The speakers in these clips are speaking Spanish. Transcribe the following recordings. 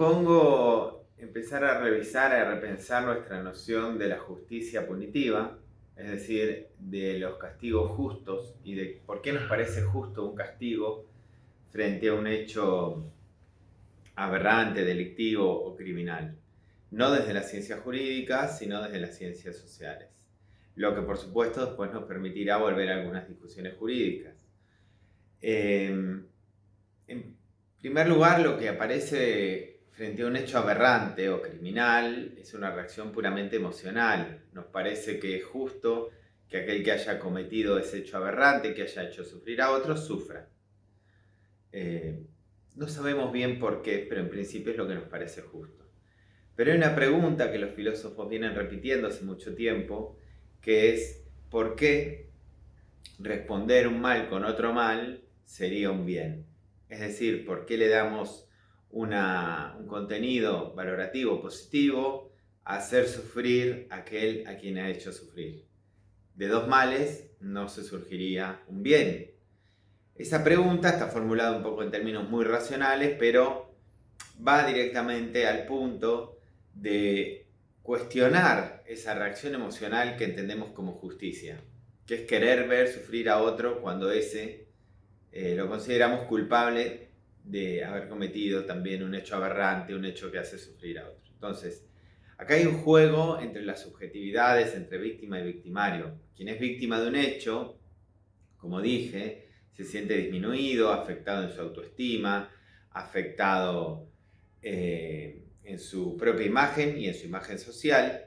propongo empezar a revisar, a repensar nuestra noción de la justicia punitiva, es decir, de los castigos justos y de por qué nos parece justo un castigo frente a un hecho aberrante, delictivo o criminal. No desde las ciencias jurídicas, sino desde las ciencias sociales. Lo que por supuesto después nos permitirá volver a algunas discusiones jurídicas. En primer lugar, lo que aparece frente a un hecho aberrante o criminal es una reacción puramente emocional. Nos parece que es justo que aquel que haya cometido ese hecho aberrante, que haya hecho sufrir a otros, sufra. No sabemos bien por qué, pero en principio es lo que nos parece justo. Pero hay una pregunta que los filósofos vienen repitiendo hace mucho tiempo, que es ¿por qué responder un mal con otro mal sería un bien? Es decir, ¿por qué le damos un contenido valorativo positivo a hacer sufrir a aquel a quien ha hecho sufrir? De dos males no se surgiría un bien. Esa pregunta está formulada un poco en términos muy racionales, pero va directamente al punto de cuestionar esa reacción emocional que entendemos como justicia, que es querer ver sufrir a otro cuando ese lo consideramos culpable de haber cometido también un hecho aberrante, un hecho que hace sufrir a otro. Entonces, acá hay un juego entre las subjetividades, entre víctima y victimario. Quien es víctima de un hecho, como dije, se siente disminuido, afectado en su autoestima, afectado en su propia imagen y en su imagen social,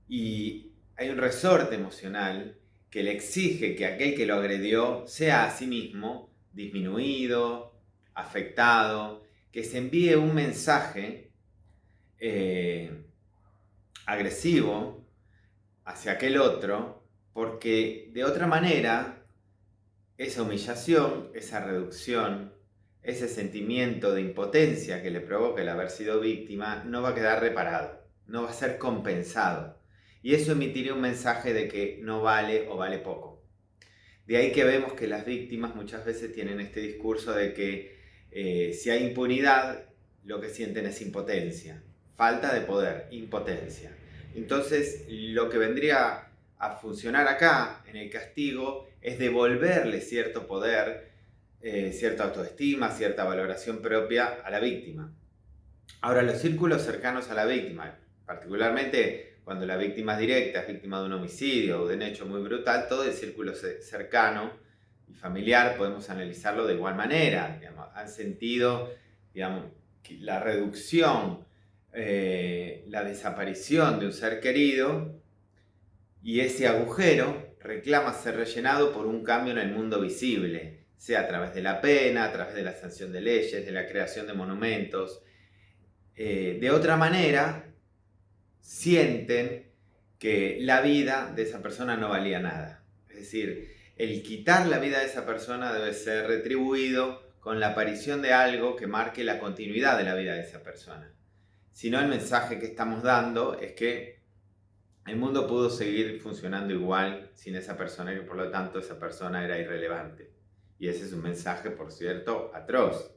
y hay un resorte emocional que le exige que aquel que lo agredió sea a sí mismo disminuido, afectado, que se envíe un mensaje agresivo hacia aquel otro, porque de otra manera esa humillación, esa reducción, ese sentimiento de impotencia que le provoca el haber sido víctima no va a quedar reparado, no va a ser compensado. Y eso emitiría un mensaje de que no vale o vale poco. De ahí que vemos que las víctimas muchas veces tienen este discurso de que si hay impunidad, lo que sienten es impotencia, falta de poder, impotencia. Entonces, lo que vendría a funcionar acá, en el castigo, es devolverle cierto poder, cierta autoestima, cierta valoración propia a la víctima. Ahora, los círculos cercanos a la víctima, particularmente cuando la víctima es directa, es víctima de un homicidio o de un hecho muy brutal, todo el círculo cercano y familiar podemos analizarlo de igual manera. Digamos, han sentido, digamos, la reducción, la desaparición de un ser querido, y ese agujero reclama ser rellenado por un cambio en el mundo visible, sea a través de la pena, a través de la sanción de leyes, de la creación de monumentos. De otra manera, sienten que la vida de esa persona no valía nada. Es decir, el quitar la vida de esa persona debe ser retribuido con la aparición de algo que marque la continuidad de la vida de esa persona. Si no, el mensaje que estamos dando es que el mundo pudo seguir funcionando igual sin esa persona y que por lo tanto esa persona era irrelevante. Y ese es un mensaje, por cierto, atroz.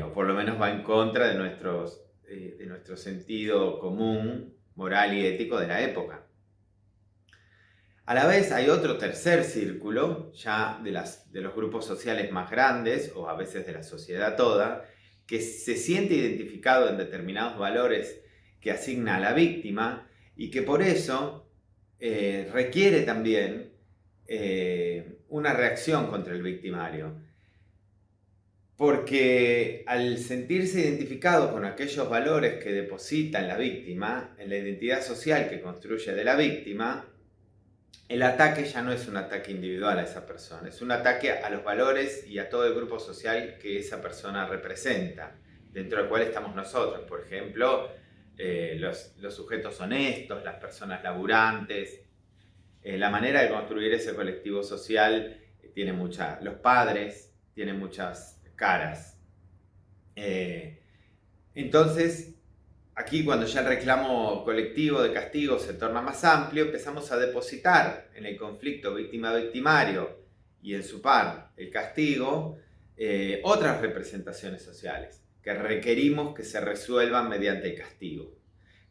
O por lo menos va en contra de nuestro sentido común, moral y ético de la época. A la vez hay otro tercer círculo, ya de los grupos sociales más grandes, o a veces de la sociedad toda, que se siente identificado en determinados valores que asigna a la víctima y que por eso requiere también una reacción contra el victimario. Porque al sentirse identificado con aquellos valores que deposita en la víctima, en la identidad social que construye de la víctima, el ataque ya no es un ataque individual a esa persona, es un ataque a los valores y a todo el grupo social que esa persona representa, dentro del cual estamos nosotros. Por ejemplo, los sujetos honestos, las personas laburantes. La manera de construir ese colectivo social tiene los padres tienen muchas caras. Entonces, aquí cuando ya el reclamo colectivo de castigo se torna más amplio, empezamos a depositar en el conflicto víctima-victimario y en su par el castigo otras representaciones sociales. que requerimos que se resuelvan mediante el castigo.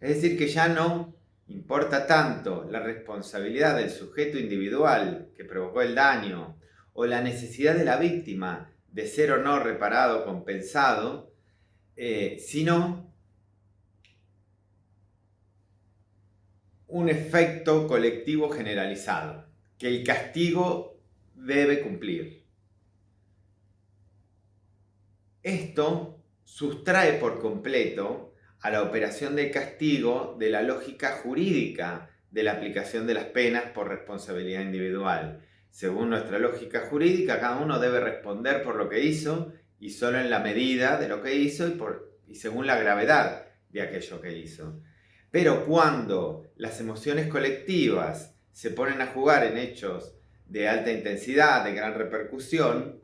Es decir, que ya no importa tanto la responsabilidad del sujeto individual que provocó el daño o la necesidad de la víctima de ser o no reparado o compensado, sino un efecto colectivo generalizado que el castigo debe cumplir. Esto sustrae por completo a la operación del castigo de la lógica jurídica de la aplicación de las penas por responsabilidad individual. Según nuestra lógica jurídica, cada uno debe responder por lo que hizo y solo en la medida de lo que hizo y según la gravedad de aquello que hizo. Pero cuando las emociones colectivas se ponen a jugar en hechos de alta intensidad, de gran repercusión,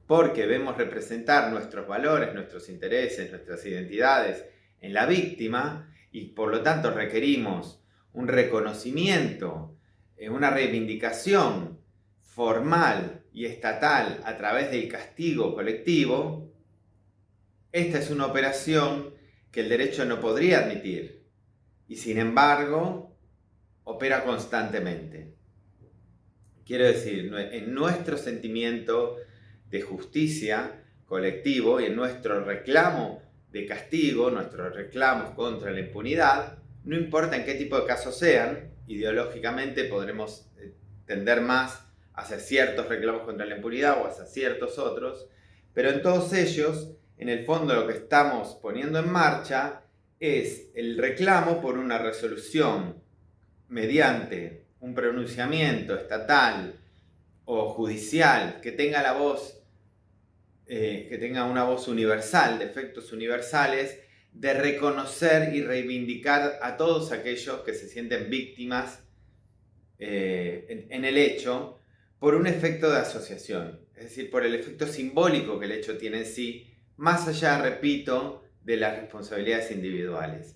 porque vemos representar nuestros valores, nuestros intereses, nuestras identidades en la víctima y por lo tanto requerimos un reconocimiento, una reivindicación formal y estatal a través del castigo colectivo, esta es una operación que el derecho no podría admitir y sin embargo opera constantemente. Quiero decir, en nuestro sentimiento de justicia colectivo y en nuestro reclamo de castigo, nuestros reclamos contra la impunidad, no importa en qué tipo de casos sean, ideológicamente podremos tender más hacia ciertos reclamos contra la impunidad o hacia ciertos otros, pero en todos ellos, en el fondo lo que estamos poniendo en marcha es el reclamo por una resolución mediante un pronunciamiento estatal o judicial que tenga la voz, que tenga una voz universal, de efectos universales, de reconocer y reivindicar a todos aquellos que se sienten víctimas en el hecho por un efecto de asociación, es decir, por el efecto simbólico que el hecho tiene en sí, más allá, repito, de las responsabilidades individuales.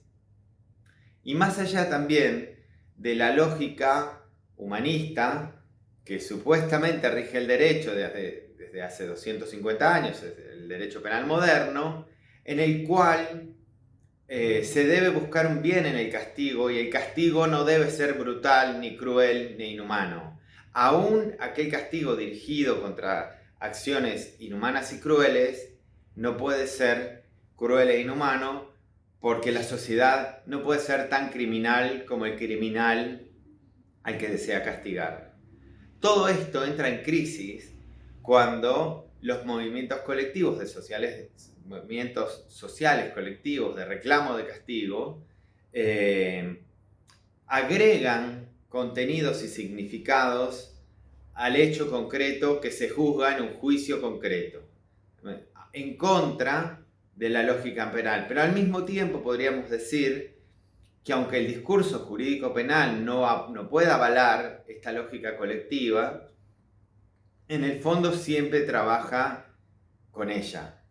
Y más allá también de la lógica humanista que supuestamente rige el derecho desde hace 250 años, el derecho penal moderno, en el cual se debe buscar un bien en el castigo y el castigo no debe ser brutal, ni cruel, ni inhumano. Aún aquel castigo dirigido contra acciones inhumanas y crueles no puede ser cruel e inhumano porque la sociedad no puede ser tan criminal como el criminal al que desea castigar. Todo esto entra en crisis cuando los movimientos colectivos movimientos sociales colectivos de reclamo de castigo agregan contenidos y significados al hecho concreto que se juzga en un juicio concreto, en contra de la lógica penal. Pero al mismo tiempo podríamos decir que aunque el discurso jurídico penal no pueda avalar esta lógica colectiva, en el fondo siempre trabaja con ella.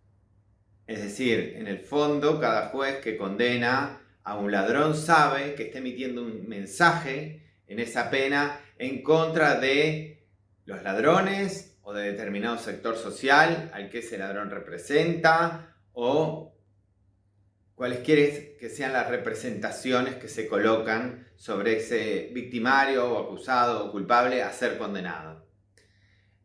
Es decir, en el fondo cada juez que condena a un ladrón sabe que está emitiendo un mensaje en esa pena en contra de los ladrones o de determinado sector social al que ese ladrón representa o cualesquiera que sean las representaciones que se colocan sobre ese victimario o acusado o culpable a ser condenado.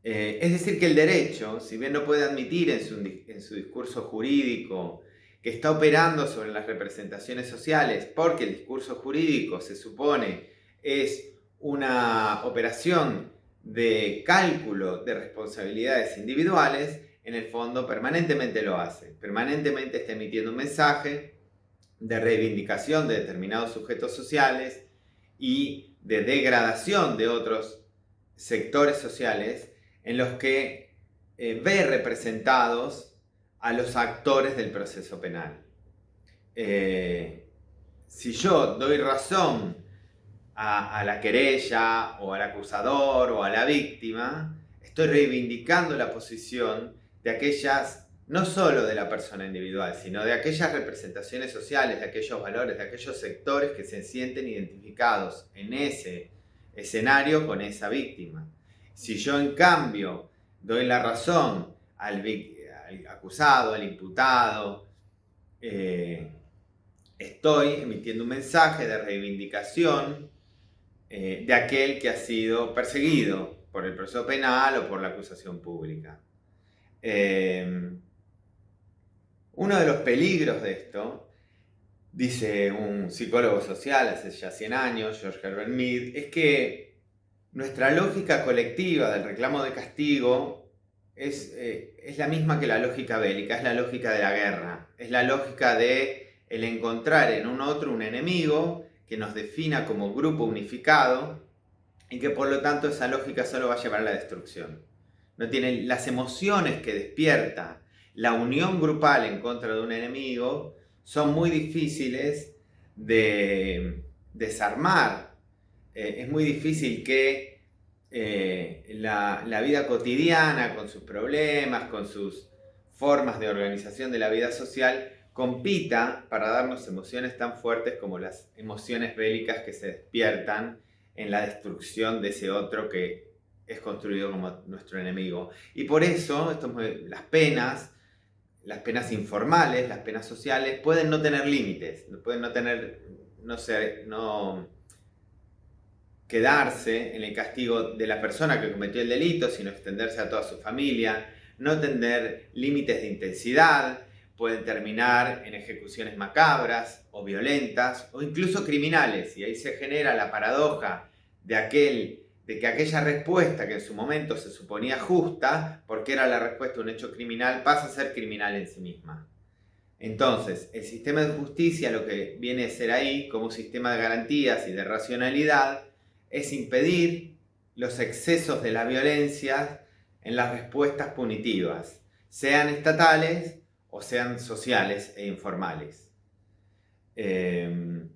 Es decir, que el derecho, si bien no puede admitir en su discurso jurídico que está operando sobre las representaciones sociales, porque el discurso jurídico se supone es una operación de cálculo de responsabilidades individuales, en el fondo permanentemente lo hace. Permanentemente está emitiendo un mensaje de reivindicación de determinados sujetos sociales y de degradación de otros sectores sociales en los que ve representados a los actores del proceso penal. Si yo doy razón a la querella o al acusador o a la víctima, estoy reivindicando la posición de aquellas, no solo de la persona individual, sino de aquellas representaciones sociales, de aquellos valores, de aquellos sectores que se sienten identificados en ese escenario con esa víctima. Si yo en cambio doy la razón al al acusado, al imputado. Estoy emitiendo un mensaje de reivindicación de aquel que ha sido perseguido por el proceso penal o por la acusación pública. Uno de los peligros de esto, dice un psicólogo social hace ya 100 años, George Herbert Mead, es que nuestra lógica colectiva del reclamo de castigo es la misma que la lógica bélica, es la lógica de la guerra, es la lógica de el encontrar en un otro un enemigo que nos defina como grupo unificado y que por lo tanto esa lógica solo va a llevar a la destrucción. No tiene las emociones que despierta la unión grupal en contra de un enemigo, son muy difíciles de desarmar. Es muy difícil que la vida cotidiana, con sus problemas, con sus formas de organización de la vida social, compita para darnos emociones tan fuertes como las emociones bélicas que se despiertan en la destrucción de ese otro que es construido como nuestro enemigo. Y por eso las penas informales, las penas sociales, pueden no tener límites, pueden no quedarse en el castigo de la persona que cometió el delito, sino extenderse a toda su familia, no tener límites de intensidad, pueden terminar en ejecuciones macabras o violentas o incluso criminales, y ahí se genera la paradoja de que aquella respuesta que en su momento se suponía justa, porque era la respuesta a un hecho criminal, pasa a ser criminal en sí misma. Entonces, el sistema de justicia, lo que viene a ser ahí, como sistema de garantías y de racionalidad, es impedir los excesos de la violencia en las respuestas punitivas, sean estatales o sean sociales e informales. De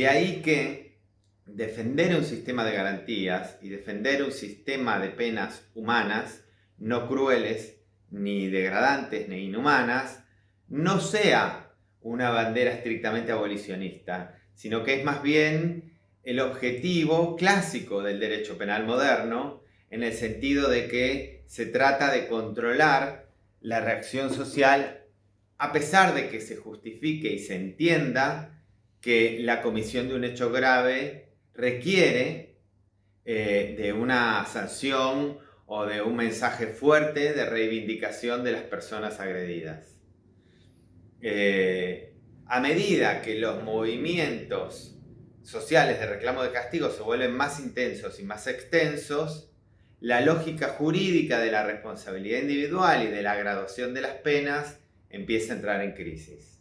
ahí que defender un sistema de garantías y defender un sistema de penas humanas, no crueles, ni degradantes, ni inhumanas, no sea una bandera estrictamente abolicionista, sino que es más bien el objetivo clásico del derecho penal moderno, en el sentido de que se trata de controlar la reacción social a pesar de que se justifique y se entienda que la comisión de un hecho grave requiere de una sanción o de un mensaje fuerte de reivindicación de las personas agredidas. A medida que los movimientos sociales de reclamo de castigo se vuelven más intensos y más extensos, la lógica jurídica de la responsabilidad individual y de la graduación de las penas empieza a entrar en crisis.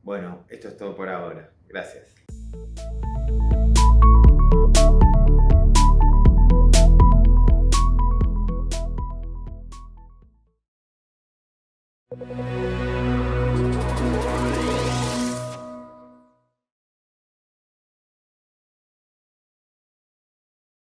Bueno, esto es todo por ahora. Gracias.